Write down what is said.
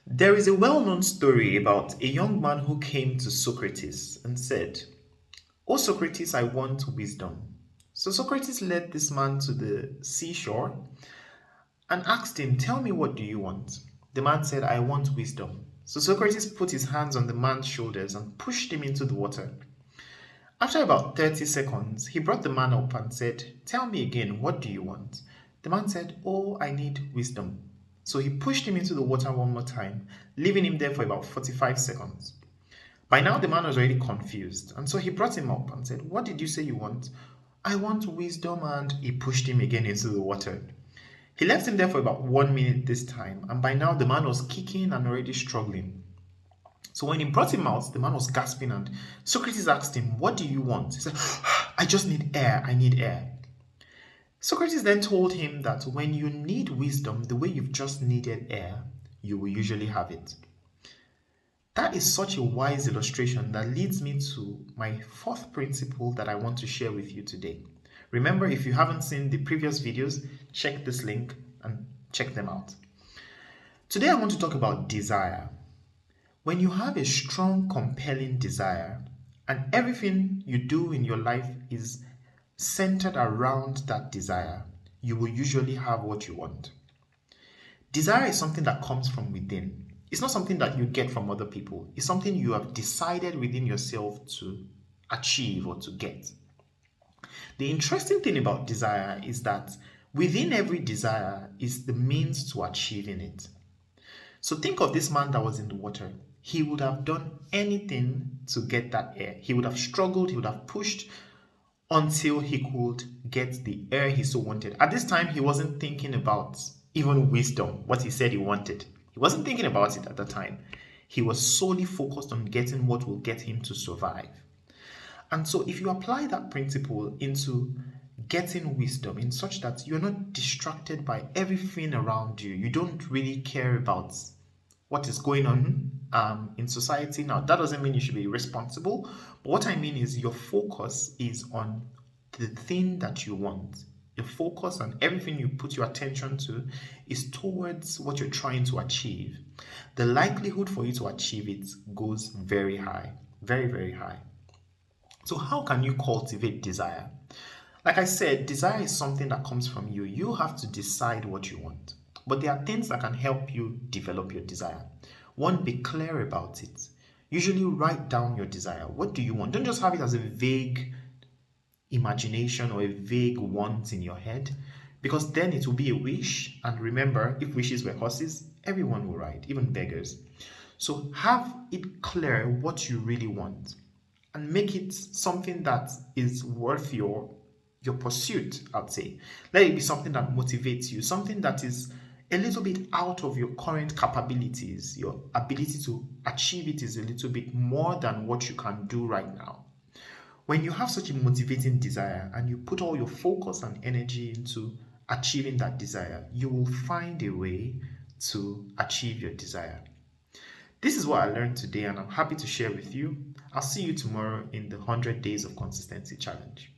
There is a well known story about a young man who came to Socrates and said, "O Socrates, I want wisdom." So Socrates led this man to the seashore and asked him, "Tell me, what do you want?" The man said, "I want wisdom." So Socrates put his hands on the man's shoulders and pushed him into the water. After about 30 seconds, he brought the man up and said, "Tell me again, what do you want?" The man said, "Oh, I need wisdom." So he pushed him into the water one more time, leaving him there for about 45 seconds. By now, the man was already confused, and so he brought him up and said, "What did you say you want?" "I want wisdom," and he pushed him again into the water. He left him there for about 1 minute this time, and by now the man was kicking and already struggling. So when he brought him out, the man was gasping, and Socrates asked him, "What do you want?" He said, "I just need air. I need air." Socrates then told him that when you need wisdom the way you've just needed air, you will usually have it. That is such a wise illustration that leads me to my fourth principle that I want to share with you today. Remember, if you haven't seen the previous videos, check this link and check them out. Today I want to talk about desire. When you have a strong, compelling desire, and everything you do in your life is centered around that desire, you will usually have what you want. Desire is something that comes from within. It's not something that you get from other people. It's something you have decided within yourself to achieve or to get. The interesting thing about desire is that within every desire is the means to achieving it. So think of this man that was in the water. He would have done anything to get that air. He would have struggled, he would have pushed until he could get the air he so wanted. At this time, he wasn't thinking about even wisdom, what he said he wanted. He wasn't thinking about it at the time. He was solely focused on getting what will get him to survive. And so if you apply that principle into getting wisdom in such that you're not distracted by everything around you, you don't really care about what is going on in society. Now, that doesn't mean you should be irresponsible, but what I mean is your focus is on the thing that you want. Your focus on everything you put your attention to is towards what you're trying to achieve. The likelihood for you to achieve it goes very high, very, very high. So how can you cultivate desire? Like I said, desire is something that comes from you. You have to decide what you want. But there are things that can help you develop your desire. One, be clear about it. Usually write down your desire. What do you want? Don't just have it as a vague imagination or a vague want in your head, because then it will be a wish. And remember, if wishes were horses, everyone will ride, even beggars. So have it clear what you really want and make it something that is worth your pursuit, I'd say. Let it be something that motivates you, something that is a little bit out of your current capabilities. Your ability to achieve it is a little bit more than what you can do right now. When you have such a motivating desire and you put all your focus and energy into achieving that desire, you will find a way to achieve your desire. This is what I learned today, and I'm happy to share with you. I'll see you tomorrow in the 100 Days of Consistency Challenge.